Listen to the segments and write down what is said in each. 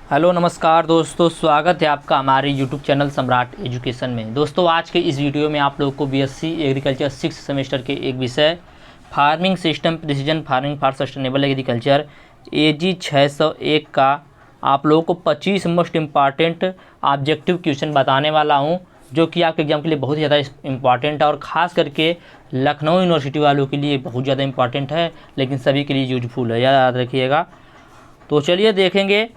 Hello नमस्कार दोस्तों, स्वागत है आपका हमारे यूट्यूब चैनल सम्राट एजुकेशन में। दोस्तों आज के इस वीडियो में आप लोगों को बीएससी एग्रीकल्चर 6 सेमेस्टर के एक विषय farming system precision farming for sustainable agriculture AG 601 का आप लोगों को 25 मोस्ट इम्पॉर्टेंट ऑब्जेक्टिव क्वेश्चन बताने वाला हूं, जो कि आपके एग्जाम के लिए बहुत ज़्यादा इम्पॉर्टेंट है और ख़ास करके लखनऊ यूनिवर्सिटी वालों के लिए बहुत ज़्यादा इम्पॉर्टेंट है, लेकिन सभी के लिए यूजफुल है, याद रखिएगा। तो चलिए देखेंगे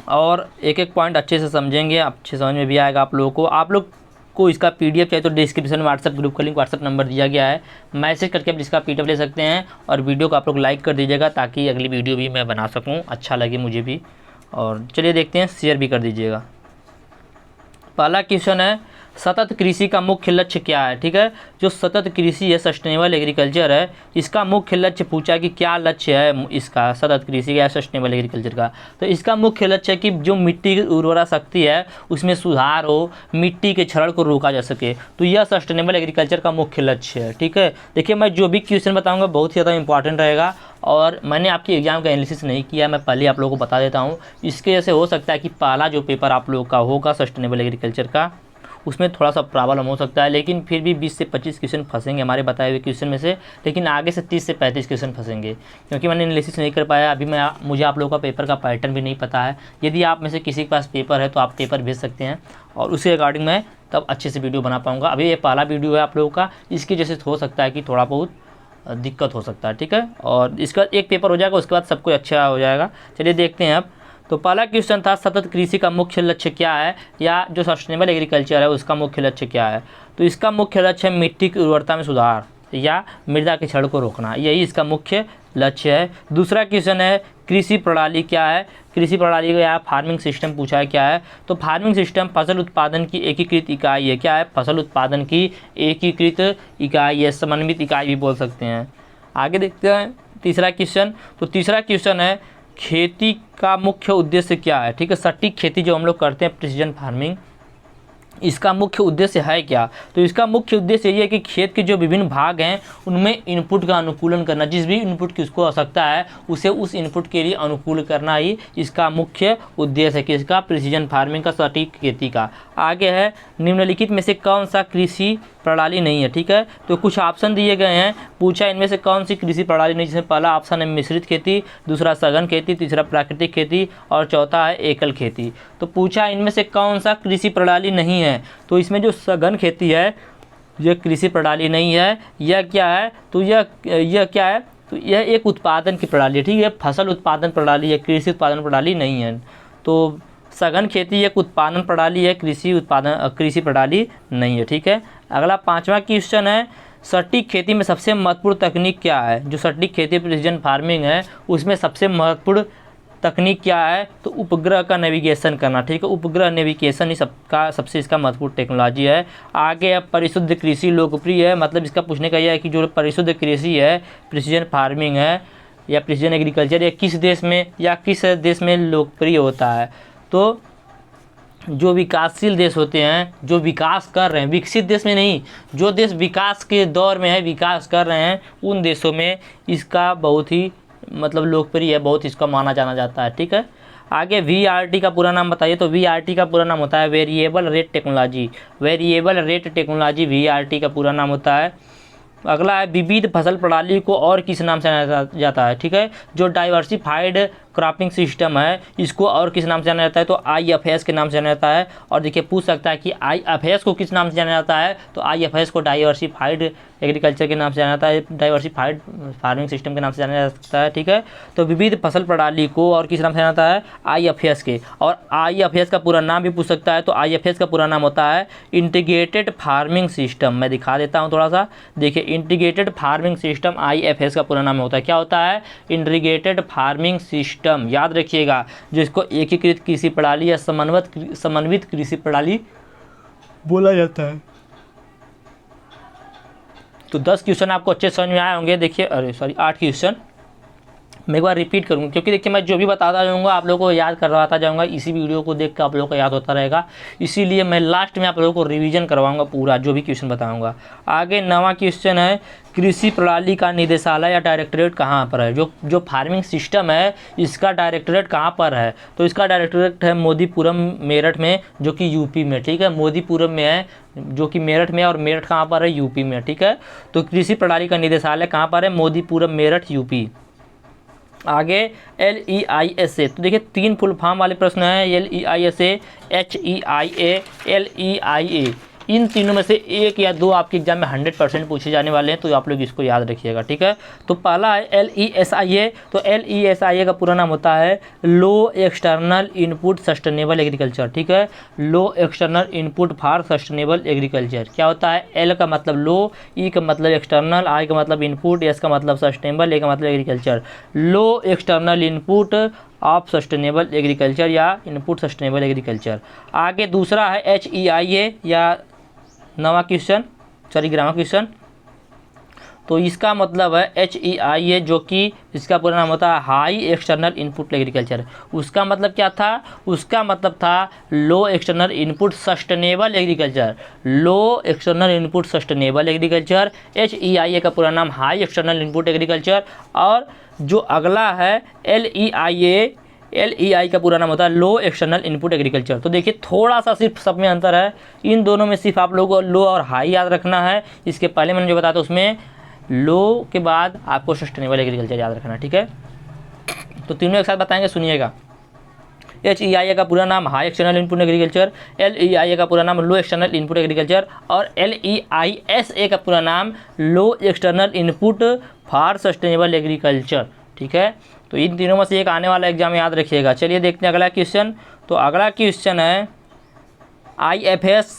और एक एक पॉइंट अच्छे से समझेंगे, अच्छे समझ में भी आएगा आप लोगों को। आप लोग को इसका पीडीएफ चाहिए तो डिस्क्रिप्शन में व्हाट्सएप ग्रुप का लिंक, व्हाट्सएप नंबर दिया गया है, मैसेज करके आप इसका पीडीएफ ले सकते हैं। और वीडियो को आप लोग लाइक कर दीजिएगा ताकि अगली वीडियो भी मैं बना सकूं, अच्छा लगे मुझे भी। और चलिए देखते हैं, शेयर भी कर दीजिएगा। पहला क्वेश्चन है, सतत कृषि का मुख्य लक्ष्य क्या है। ठीक है, जो सतत कृषि है, सस्टेनेबल एग्रीकल्चर है, इसका मुख्य लक्ष्य पूछा कि क्या लक्ष्य है इसका, सतत कृषि या सस्टेनेबल एग्रीकल्चर का। तो इसका मुख्य लक्ष्य है कि जो मिट्टी की उर्वरा शक्ति है उसमें सुधार हो, मिट्टी के क्षरण को रोका जा सके। तो यह सस्टेनेबल एग्रीकल्चर का मुख्य लक्ष्य है। ठीक है, देखिए मैं जो भी क्वेश्चन बताऊँगा बहुत ही ज़्यादा इंपॉर्टेंट रहेगा और मैंने आपकी एग्जाम का एनालिसिस नहीं किया, मैं पहले आप लोगों को बता देता हूँ। इसके जैसे हो सकता है कि पहला जो पेपर आप लोगों का होगा सस्टेनेबल एग्रीकल्चर का, उसमें थोड़ा सा प्रॉब्लम हो सकता है, लेकिन फिर भी 20 से 25 क्वेश्चन फंसेंगे हमारे बताए हुए क्वेश्चन में से, लेकिन आगे से 30 से 35 क्वेश्चन फंसेंगे, क्योंकि मैंने एनालिसिस नहीं कर पाया अभी। मुझे आप लोगों का पेपर का पैटर्न भी नहीं पता है। यदि आप में से किसी के पास पेपर है तो आप पेपर भेज सकते हैं और उसी अकॉर्डिंग मैं तब अच्छे से वीडियो बना पाऊँगा। अभी ये पहला वीडियो है आप लोगों का, इसकी जैसे हो सकता है कि थोड़ा बहुत दिक्कत हो सकता है। ठीक है, और इसका एक पेपर हो जाएगा, उसके बाद सब कुछ अच्छा हो जाएगा। चलिए देखते हैं अब। तो पहला क्वेश्चन था, सतत कृषि का मुख्य लक्ष्य क्या है, या जो सस्टेनेबल एग्रीकल्चर है उसका मुख्य लक्ष्य क्या है। तो इसका मुख्य लक्ष्य है मिट्टी की उर्वरता में सुधार या मृदा के क्षरण को रोकना, यही इसका मुख्य लक्ष्य है। दूसरा क्वेश्चन है, कृषि प्रणाली क्या है। कृषि प्रणाली का फार्मिंग सिस्टम पूछा है क्या है। तो फार्मिंग सिस्टम फसल उत्पादन की एकीकृत इकाई है। क्या है, फसल उत्पादन की एकीकृत इकाई है, समन्वित इकाई भी बोल सकते हैं। आगे देखते हैं तीसरा क्वेश्चन। तो तीसरा क्वेश्चन है, खेती का मुख्य उद्देश्य क्या है। ठीक है, सटीक खेती जो हम लोग करते हैं प्रिसीजन फार्मिंग, इसका मुख्य उद्देश्य है क्या। तो इसका मुख्य उद्देश्य ये है कि खेत के जो विभिन्न भाग हैं उनमें इनपुट का अनुकूलन करना, जिस भी इनपुट की उसको आवश्यकता है उसे उस इनपुट के लिए अनुकूल करना ही इसका मुख्य उद्देश्य है कि इसका प्रिसीजन फार्मिंग का, सटीक खेती का। आगे है, निम्नलिखित में से कौन सा कृषि प्रणाली नहीं है। ठीक है, तो कुछ ऑप्शन दिए गए हैं, पूछा इनमें से कौन सी कृषि प्रणाली नहीं, जिसमें पहला ऑप्शन है मिश्रित खेती, दूसरा सघन खेती, तीसरा प्राकृतिक खेती और चौथा है एकल खेती। तो पूछा इनमें से कौन सा कृषि प्रणाली नहीं है। तो इसमें जो सघन खेती है यह कृषि प्रणाली नहीं है। यह क्या है, तो यह क्या है, तो यह एक उत्पादन की प्रणाली है। ठीक है, फसल उत्पादन प्रणाली है, कृषि उत्पादन प्रणाली नहीं है। तो सघन खेती एक उत्पादन प्रणाली है, कृषि प्रणाली नहीं है। ठीक है, अगला पांचवा क्वेश्चन है, सटीक खेती में सबसे महत्वपूर्ण तकनीक क्या है। जो सटीक खेती प्रिसीजन फार्मिंग है उसमें सबसे महत्वपूर्ण तकनीक क्या है। तो उपग्रह का नेविगेशन करना। ठीक है, उपग्रह नेविगेशन ही सबसे इसका महत्वपूर्ण टेक्नोलॉजी है। आगे अब परिशुद्ध कृषि लोकप्रिय है, मतलब इसका पूछने का यह है कि जो परिशुद्ध कृषि है, प्रिसीजन फार्मिंग है या प्रिसीजन एग्रीकल्चर, या किस देश में लोकप्रिय होता है। तो जो विकासशील देश होते हैं, जो विकास कर रहे हैं, विकसित देश में नहीं, जो देश विकास के दौर में है, विकास कर रहे हैं, उन देशों में इसका बहुत ही मतलब लोकप्रिय है, बहुत इसका माना जाना जाता है। ठीक है, आगे VRT का पूरा नाम बताइए। तो VRT का पूरा नाम होता है variable rate technology. Variable rate technology VRT का पूरा नाम होता है। अगला है, विविध फसल प्रणाली को और किस नाम से जाना जाता है। ठीक है, जो डाइवर्सिफाइड क्रॉपिंग सिस्टम है इसको और किस नाम से जाना जाता है। तो IFS के नाम से जाना जाता है। और देखिए पूछ सकता है कि IFS को किस नाम से जाना जाता है। तो IFS को डाइवर्सिफाइड एग्रीकल्चर के नाम से जाना जाता है, डाइवर्सिफाइड फार्मिंग सिस्टम के नाम से जाना जा सकता है। ठीक है, तो विविध फसल प्रणाली को और किस नाम से जाना जाता है, IFS के। और IFS का पूरा नाम भी पूछ सकता है। तो IFS का पूरा नाम होता है इंटीग्रेटेड फार्मिंग सिस्टम। मैं दिखा देता हूँ थोड़ा सा, देखिए इंटीग्रेटेड फार्मिंग सिस्टम IFS का पूरा नाम होता है। क्या होता है, इंटीग्रेटेड फार्मिंग सिस्टम, याद रखिएगा, जिसको एकीकृत कृषि प्रणाली या समन्वित कृषि प्रणाली बोला जाता है। तो 10 क्वेश्चन आपको अच्छे समझ में आए होंगे। देखिए 8 क्वेश्चन मैं एक बार रिपीट करूँगा, क्योंकि देखिए मैं जो भी बताता जाऊँगा आप लोगों को याद करवाता जाऊँगा, इसी वीडियो को देख कर आप लोगों को याद होता रहेगा, इसीलिए मैं लास्ट में आप लोगों को रिवीजन करवाऊँगा पूरा जो भी क्वेश्चन बताऊँगा। आगे 9वां क्वेश्चन है, कृषि प्रणाली का निदेशालय या डायरेक्टरेट कहाँ पर है? जो फार्मिंग सिस्टम है इसका डायरेक्टरेट कहाँ पर है? तो इसका डायरेक्टरेट है मोदीपुरम मेरठ में, जो कि यूपी में, ठीक है, मोदीपुरम में है जो कि मेरठ में, और मेरठ कहाँ पर है? यूपी में, ठीक है। तो कृषि प्रणाली का निदेशालय कहाँ पर है? मोदीपुरम मेरठ यूपी। आगे LEISA, तो देखिए 3 फुल फॉर्म वाले प्रश्न हैं, LEISA, HEIA, LEIA, इन तीनों में से एक या दो आपके एग्जाम में 100% पूछे जाने वाले हैं, तो आप लोग इसको याद रखिएगा, ठीक है। तो पहला है LESIA, तो LESIA का पूरा नाम होता है low external input sustainable agriculture, ठीक है, low external input for sustainable agriculture. क्या होता है? L का मतलब लो, E का मतलब एक्सटर्नल, I का मतलब इनपुट, S का मतलब सस्टेनेबल, A का मतलब agriculture. Low external input of sustainable agriculture या इनपुट सस्टेनेबल एग्रीकल्चर। आगे दूसरा है HEIA या 9वां क्वेश्चन, सॉरी 11वां क्वेश्चन। तो इसका मतलब है HEIA, जो कि इसका पूरा नाम होता है हाई एक्सटर्नल इनपुट एग्रीकल्चर। उसका मतलब क्या था? उसका मतलब था low external input sustainable agriculture, low external input sustainable agriculture. HEIA का पूरा नाम हाई एक्सटर्नल इनपुट एग्रीकल्चर। और जो अगला है LEI का पूरा नाम होता है लो एक्सटर्नल इनपुट एग्रीकल्चर। तो देखिए थोड़ा सा सिर्फ सब में अंतर है, इन दोनों में सिर्फ आप लोगों को लो और हाई याद रखना है। इसके पहले मैंने जो बताया था उसमें लो के बाद आपको सस्टेनेबल एग्रीकल्चर याद रखना, ठीक है। तो तीनों एक साथ बताएंगे, सुनिएगा। HEIA का पूरा नाम high external input agriculture, LEIA का पूरा नाम लो एक्सटर्नल इनपुट एग्रीकल्चर, और LEISA का पूरा नाम low external input for sustainable agriculture, ठीक है। तो इन तीनों में से एक आने वाला एग्जाम याद रखिएगा। चलिए देखते हैं अगला क्वेश्चन। तो अगला क्वेश्चन है IFS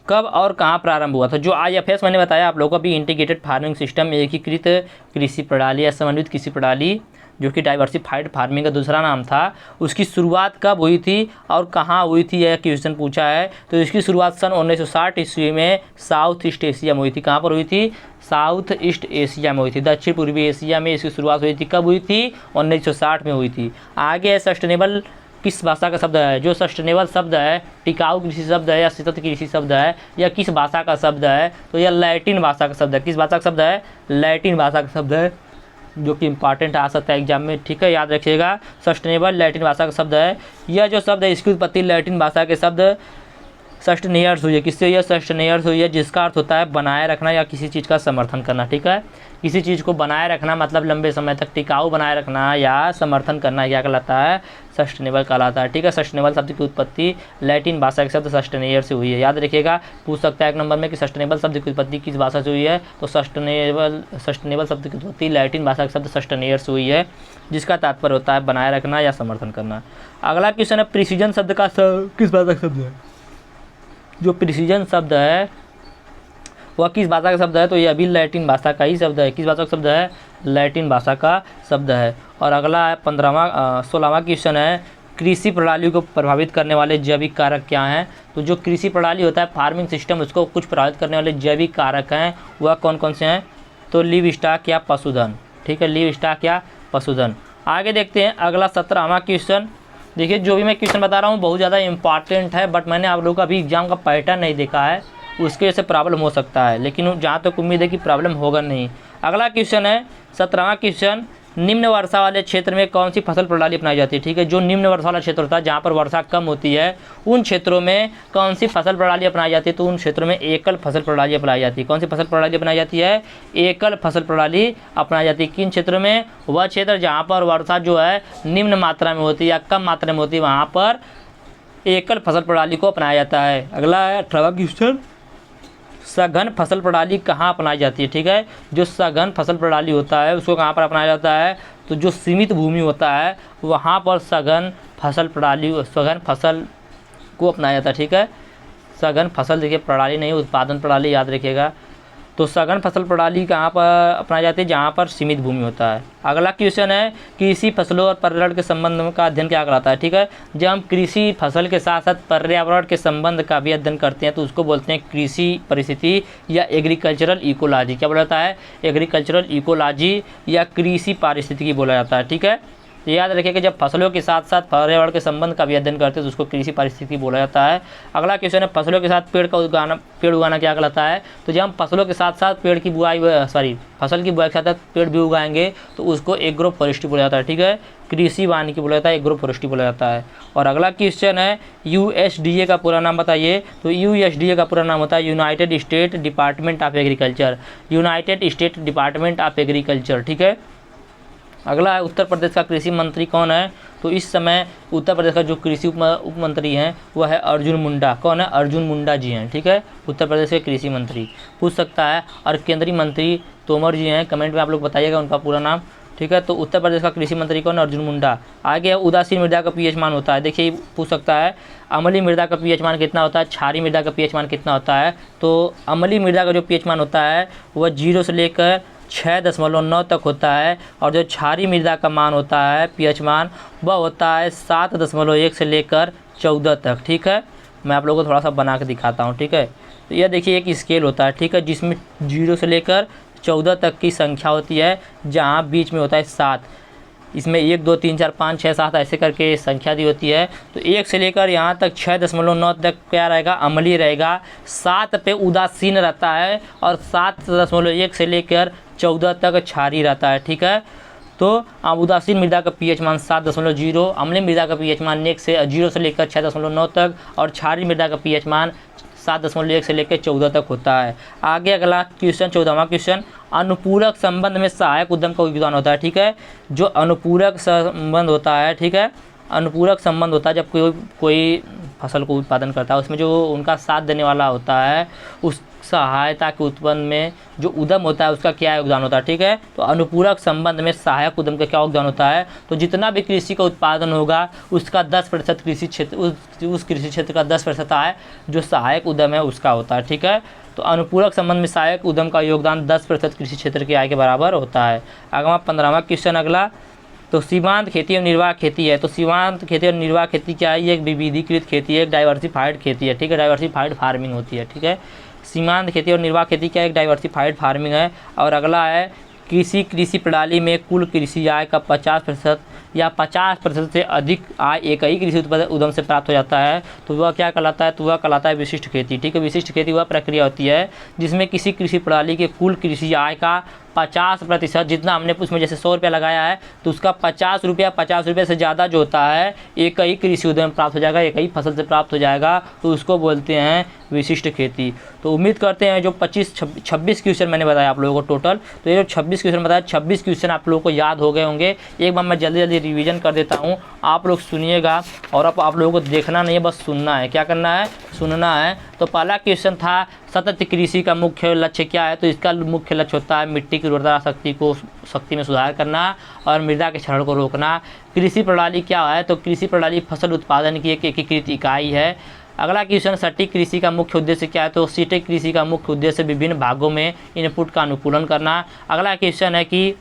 कब और कहाँ प्रारंभ हुआ था? जो IFS मैंने बताया आप लोगों को अभी, इंटीग्रेटेड फार्मिंग सिस्टम, एकीकृत कृषि प्रणाली या समन्वित कृषि प्रणाली, जो कि डाइवर्सिफाइड फार्मिंग का दूसरा नाम था, उसकी शुरुआत कब हुई थी और कहाँ हुई थी, यह क्वेश्चन पूछा है। तो इसकी शुरुआत सन 1960 ईस्वी में साउथ ईस्ट एशिया में हुई थी। कहाँ पर हुई थी? साउथ ईस्ट एशिया में हुई थी, दक्षिण पूर्वी एशिया में इसकी शुरुआत हुई थी। कब हुई थी? 1960 में हुई थी। आगे सस्टेनेबल किस भाषा का शब्द है? जो सस्टेनेबल शब्द है टिकाऊ कृषि शब्द है या सतत कृषि शब्द है या किस भाषा का शब्द है? तो यह लैटिन भाषा का शब्द है। किस भाषा का शब्द है? लैटिन भाषा का शब्द है, जो कि इंपॉर्टेंट आ सकता है एग्जाम में, ठीक है, याद रखिएगा। सस्टेनेबल लैटिन भाषा का शब्द है। यह जो शब्द है इसकी उत्पत्ति लैटिन भाषा के शब्द सस्टेनेयर्स हुई है। किससे हुई है? सस्टेनेयर्स हुई है, जिसका अर्थ होता है बनाए रखना या किसी चीज़ का समर्थन करना, ठीक है। किसी चीज़ को बनाए रखना मतलब लंबे समय तक टिकाऊ बनाए रखना या समर्थन करना, क्या कहलाता है? सस्टेनेबल कहलाता है, ठीक है। सस्टेनेबल शब्द की उत्पत्ति लैटिन भाषा के शब्द सस्टेनेयर से हुई है, याद रखिएगा। पूछ सकता है एक नंबर में कि सस्टेनेबल शब्द की उत्पत्ति किस भाषा से हुई है? तो सस्टेनेबल शब्द की उत्पत्ति लैटिन भाषा के शब्द सस्टेनेयर से हुई है, जिसका तात्पर्य होता है बनाए रखना या समर्थन करना। अगला क्वेश्चन है प्रिसीजन शब्द का किस भाषा का शब्द है? जो प्रिसीजन शब्द है वह किस भाषा का शब्द है? तो ये अभी लैटिन भाषा का ही शब्द है। किस भाषा का शब्द है? लैटिन भाषा का शब्द है। और अगला है 16वां क्वेश्चन है, कृषि प्रणाली को प्रभावित करने वाले जैविक कारक क्या हैं? तो जो कृषि प्रणाली होता है फार्मिंग सिस्टम, उसको कुछ प्रभावित करने वाले जैविक कारक हैं, वह कौन कौन से हैं? तो लिव स्टॉक या पशुधन, ठीक है, लिव स्टॉक या पशुधन। आगे देखते हैं अगला 17वां क्वेश्चन। देखिए जो भी मैं क्वेश्चन बता रहा हूँ बहुत ज़्यादा इंपॉर्टेंट है, बट मैंने आप लोगों का अभी एग्जाम का पैटर्न नहीं देखा है, उसके वजह से प्रॉब्लम हो सकता है, लेकिन जहाँ तक उम्मीद है कि प्रॉब्लम होगा नहीं। अगला क्वेश्चन है 17वां क्वेश्चन, निम्न वर्षा वाले क्षेत्र में कौन सी फसल प्रणाली अपनाई जाती है? ठीक है, जो निम्न वर्षा वाला क्षेत्र होता है जहाँ पर वर्षा कम होती है, उन क्षेत्रों में कौन सी फसल प्रणाली अपनाई जाती है? तो उन क्षेत्रों में एकल फसल प्रणाली अपनाई जाती है। कौन सी फसल प्रणाली अपनाई जाती है? एकल फसल प्रणाली अपनाई जाती है। किन क्षेत्रों में? वह क्षेत्र जहाँ पर वर्षा जो है निम्न मात्रा में होती है या कम मात्रा में होती है, वहाँ पर एकल फसल प्रणाली को अपनाया जाता है। अगला है 18वां क्वेश्चन, सघन फसल प्रणाली कहाँ अपनाई जाती है? ठीक है, जो सघन फसल प्रणाली होता है उसको कहाँ पर अपनाया जाता है? तो जो सीमित भूमि होता है वहाँ पर सघन फसल को अपनाया जाता है। ठीक है, सघन फसल देखिए प्रणाली नहीं, उत्पादन प्रणाली याद रखिएगा। तो सघन फसल प्रणाली कहाँ पर अपनाई जाती है, जहाँ पर सीमित भूमि होता है। अगला क्वेश्चन है कृषि फसलों और पर्यावरण के संबंध का अध्ययन क्या कहलाता है। ठीक है, जब हम कृषि फसल के साथ साथ पर्यावरण के संबंध का भी अध्ययन करते हैं तो उसको बोलते हैं कृषि परिस्थिति या एग्रीकल्चरल इकोलॉजी। क्या बोला जाता है, एग्रीकल्चरल इकोलॉजी या कृषि पारिस्थितिकी बोला जाता है। ठीक है, ये याद रखिए कि जब फसलों के साथ साथ पर्यावरण के संबंध का भी अध्ययन करते हैं तो उसको कृषि पारिस्थितिकी बोला जाता है। अगला क्वेश्चन है फसलों के साथ पेड़ उगाना क्या कहलाता है। तो जब हम फसलों के साथ साथ पेड़ की बुआई फसल की बुआई के साथ साथ पेड़ भी उगाएंगे तो उसको एग्रो फॉरेस्ट्री बोला जाता है। ठीक है, कृषि वानिकी बोला जाता है, एग्रो फॉरेस्ट्री बोला जाता है। और अगला क्वेश्चन है USDA का पूरा नाम बताइए। तो USDA का पूरा नाम होता है United state department of agriculture, United state department of agriculture. ठीक है, अगला है उत्तर प्रदेश का कृषि मंत्री कौन है। तो इस समय उत्तर प्रदेश का जो कृषि उप मंत्री हैं वह है अर्जुन मुंडा। कौन है, अर्जुन मुंडा जी हैं। ठीक है, उत्तर प्रदेश के कृषि मंत्री पूछ सकता है। और केंद्रीय मंत्री तोमर जी हैं, कमेंट में आप लोग बताइएगा उनका पूरा नाम। ठीक है, तो उत्तर प्रदेश का कृषि मंत्री कौन है, अर्जुन मुंडा। आगे उदासीन मृदा का pH मान होता है, देखिए पूछ सकता है अम्लीय मृदा का pH मान कितना होता है, क्षारीय मृदा का pH मान कितना होता है। तो अम्लीय मृदा का जो pH मान होता है वह 0 से लेकर 6.9 तक होता है। और जो क्षारीय मृदा का मान होता है pH मान वह होता है 7.1 से लेकर 14 तक। ठीक है, मैं आप लोगों को थोड़ा सा बना के दिखाता हूँ। ठीक है, तो यह देखिए एक स्केल होता है। ठीक है, जिसमें 0 से लेकर 14 तक की संख्या होती है, जहाँ बीच में होता है 7। इसमें 1 2 3 4 5 6 7 ऐसे करके संख्या दी होती है। तो 1 से लेकर यहाँ तक 6.9 तक क्या रहेगा, अम्लीय रहेगा। 7 पे उदासीन रहता है और 7.1 से लेकर 14 तक क्षारीय रहता है। ठीक है, तो उदासीन मृदा का pH मान 7.0, अम्लीय मृदा का pH मान 0 से लेकर 6.9 तक और क्षारीय मृदा का pH मान 7.1 से लेकर 14 तक होता है। आगे अगला क्वेश्चन 14वां क्वेश्चन, अनुपूरक संबंध में सहायक उद्यम का योगदान होता है। ठीक है, जो अनुपूरक संबंध होता है, ठीक है, अनुपूरक संबंध होता है जब कोई फसल को उत्पादन करता है उसमें जो उनका साथ देने वाला होता है उस सहायता के उत्पन्न में जो उद्यम होता है उसका क्या योगदान होता है। ठीक है, तो अनुपूरक संबंध में सहायक उद्यम का क्या योगदान होता है। तो जितना भी कृषि का उत्पादन होगा उसका 10% कृषि क्षेत्र उस कृषि क्षेत्र का 10% आय जो सहायक उद्यम है उसका होता है। ठीक है, तो अनुपूरक संबंध में सहायक उद्यम का योगदान 10% कृषि क्षेत्र की आय के बराबर होता है। अगला 15वां क्वेश्चन अगला, तो सीमांत खेती और निर्वाह खेती है। तो सीमांत खेती और निर्वाह खेती क्या है, ये एक विविधीकृत खेती है, एक डाइवर्सिफाइड खेती है। ठीक है, डाइवर्सिफाइड फार्मिंग होती है। ठीक है, सीमांत खेती और निर्वाह खेती क्या एक डाइवर्सिफाइड फार्मिंग है। और अगला है कृषि प्रणाली में कुल कृषि आय का 50% या 50% से अधिक आय एक ही कृषि उत्पादन उद्यम से प्राप्त हो जाता है तो वह क्या कहलाता है, तो वह कहलाता है विशिष्ट खेती। ठीक है, विशिष्ट खेती वह प्रक्रिया होती है जिसमें किसी कृषि प्रणाली के कुल कृषि आय का 50% जितना हमने उसमें जैसे 100 रुपया लगाया है तो उसका 50 रुपये से ज़्यादा जो होता है एक ही कृषि उद्यम प्राप्त हो जाएगा, एक ही फसल से प्राप्त हो जाएगा, तो उसको बोलते हैं विशिष्ट खेती। तो उम्मीद करते हैं जो 26 क्वेश्चन मैंने बताया आप लोगों को टोटल, तो ये जो 26 क्वेश्चन बताया 26 क्वेश्चन आप लोगों को याद हो गए होंगे। एक बार मैं जल्दी रिवीजन कर देता हूँ, आप लोग सुनिएगा और अब आप लोगों को देखना नहीं है, बस सुनना है। क्या करना है, सुनना है। तो पहला क्वेश्चन था सतत कृषि का मुख्य लक्ष्य क्या है। तो इसका मुख्य लक्ष्य होता है मिट्टी की उर्वरता शक्ति में सुधार करना और मृदा के क्षरण को रोकना। कृषि प्रणाली क्या है, तो कृषि प्रणाली फसल उत्पादन की एक एकीकृत इकाई है। अगला क्वेश्चन सटीक कृषि का मुख्य उद्देश्य क्या है, तो सटीक कृषि का मुख्य उद्देश्य विभिन्न भागों में इनपुट का अनुकूलन करना। अगला क्वेश्चन है कि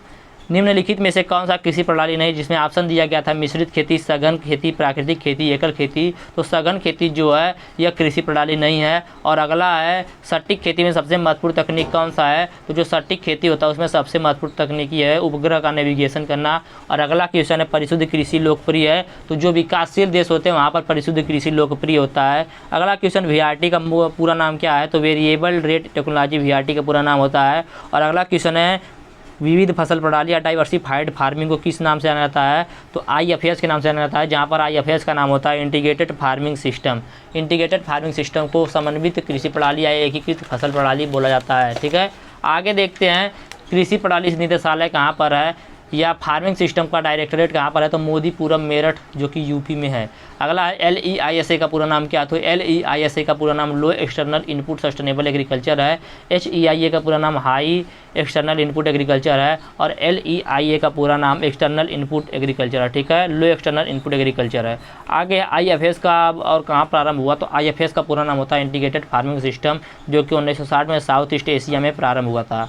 निम्नलिखित में से कौन सा कृषि प्रणाली नहीं, जिसमें ऑप्शन दिया गया था मिश्रित खेती, सघन खेती, प्राकृतिक खेती, एकल खेती। तो सघन खेती जो है यह कृषि प्रणाली नहीं है। और अगला है सटीक खेती में सबसे महत्वपूर्ण तकनीक कौन सा है, तो जो सटीक खेती होता है उसमें सबसे महत्वपूर्ण तकनीकी है उपग्रह का नेविगेशन करना। और अगला क्वेश्चन है परिशुद्ध कृषि लोकप्रिय है, तो जो विकासशील देश होते हैं वहाँ पर परिशुद्ध कृषि लोकप्रिय होता है। अगला क्वेश्चन VRT का पूरा नाम क्या है, तो वेरिएबल रेट टेक्नोलॉजी VRT का पूरा नाम होता है। और अगला क्वेश्चन है विविध फसल प्रणाली या डाइवर्सिफाइड फार्मिंग को किस नाम से जाना जाता है, तो IFS के नाम से जाना जाता है, जहाँ पर IFS का नाम होता है integrated farming system. Integrated farming system को समन्वित कृषि प्रणाली या एकीकृत फसल प्रणाली बोला जाता है। ठीक है, आगे देखते हैं कृषि प्रणाली निदेशालय कहाँ पर है। या फार्मिंग सिस्टम का डायरेक्टरेट कहाँ पर है, तो मोदीपुरम मेरठ जो कि यूपी में है। अगला है LEISA का पूरा नाम क्या, तो LEISA का पूरा नाम low external input sustainable agriculture है। HEIA का पूरा नाम हाई एक्सटर्नल इनपुट एग्रीकल्चर है। और LEIA का पूरा नाम एक्सटर्नल इनपुट एग्रीकल्चर है, ठीक है, लो एक्सटर्नल इनपुट एग्रीकल्चर है। आगे IFS का और कहाँ प्रारंभ हुआ, तो IFS का पूरा नाम होता है इंटीग्रेटेड फार्मिंग सिस्टम, जो कि 1960 में साउथ ईस्ट एशिया में प्रारंभ हुआ था।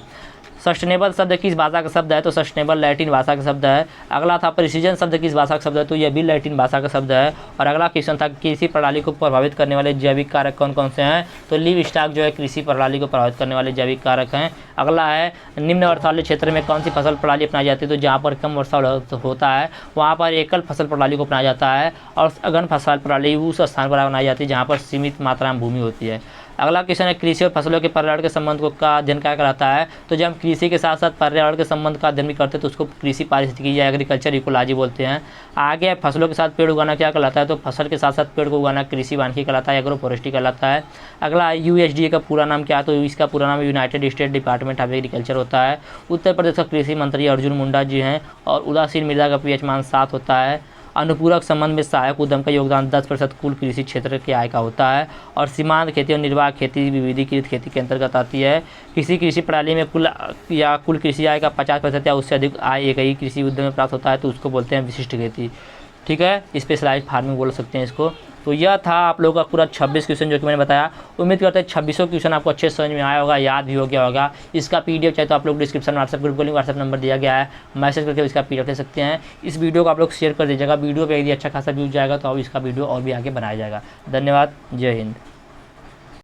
सस्टेनेबल शब्द किस भाषा का शब्द है, तो सस्टेनेबल लैटिन भाषा का शब्द है। अगला था प्रिसीजन शब्द किस भाषा का शब्द है, तो यह भी लैटिन भाषा का शब्द है। और अगला क्वेश्चन था कृषि प्रणाली को प्रभावित करने वाले जैविक कारक कौन कौन से हैं, तो लिव स्टॉक जो है कृषि प्रणाली को प्रभावित करने वाले जैविक कारक हैं। अगला है निम्न वर्षा वाले क्षेत्र में कौन सी फसल प्रणाली अपनाई जाती है, तो जहाँ पर कम वर्षा होता है वहाँ पर एकल फसल प्रणाली को अपनाया जाता है। और सघन फसल प्रणाली उस स्थान पर बनाई जाती है जहाँ पर सीमित मात्रा में भूमि होती है। अगला क्वेश्चन है कृषि और फसलों के पर्यावरण के संबंध को का अध्ययन क्या कहलाता है, तो जब हम कृषि के साथ साथ पर्यावरण के संबंध का अध्ययन भी करते हैं तो उसको कृषि पारिस्थितिकी या एग्रीकल्चर इकोलॉजी बोलते हैं। आगे फसलों के साथ पेड़ उगाना क्या कहलाता है, तो फसल के साथ साथ पेड़ को उगाना कृषि वानिकी कहलाता है, एग्रो फॉरेस्ट्री कहलाता है। अगला USDA का पूरा नाम क्या है, तो इसका पूरा नाम United state department of agriculture होता है। उत्तर प्रदेश का कृषि मंत्री अर्जुन मुंडा जी हैं। और उदासीन मृदा का pH मान 7 होता है। अनुपूरक संबंध में सहायक उद्यम का योगदान 10% कुल कृषि क्षेत्र की आय का होता है। और सीमांत खेती और निर्वाह खेती विविधीकृत खेती के अंतर्गत आती है। किसी कृषि प्रणाली में कुल कृषि आय का 50% या उससे अधिक आय एक ही कृषि उद्यम में प्राप्त होता है तो उसको बोलते हैं विशिष्ट खेती, ठीक है, स्पेशलाइज्ड फार्मिंग बोल सकते हैं इसको। तो यह था आप लोगों का पूरा 26 क्वेश्चन जो कि मैंने बताया। उम्मीद करते हैं 26 क्वेश्चन आपको अच्छे समझ में आया होगा, याद भी हो गया होगा। इसका PDF चाहे तो आप लोग डिस्क्रिप्शन में व्हाट्सएप ग्रुप को लिंक व्हाट्सएप नंबर दिया गया है, मैसेज करके इसका PDF ले सकते हैं। इस वीडियो को आप लोग शेयर कर दीजिएगा। वीडियो पे यदि अच्छा खासा व्यूज जाएगा तो अब इसका वीडियो और भी आगे बनाया जाएगा। धन्यवाद, जय हिंद।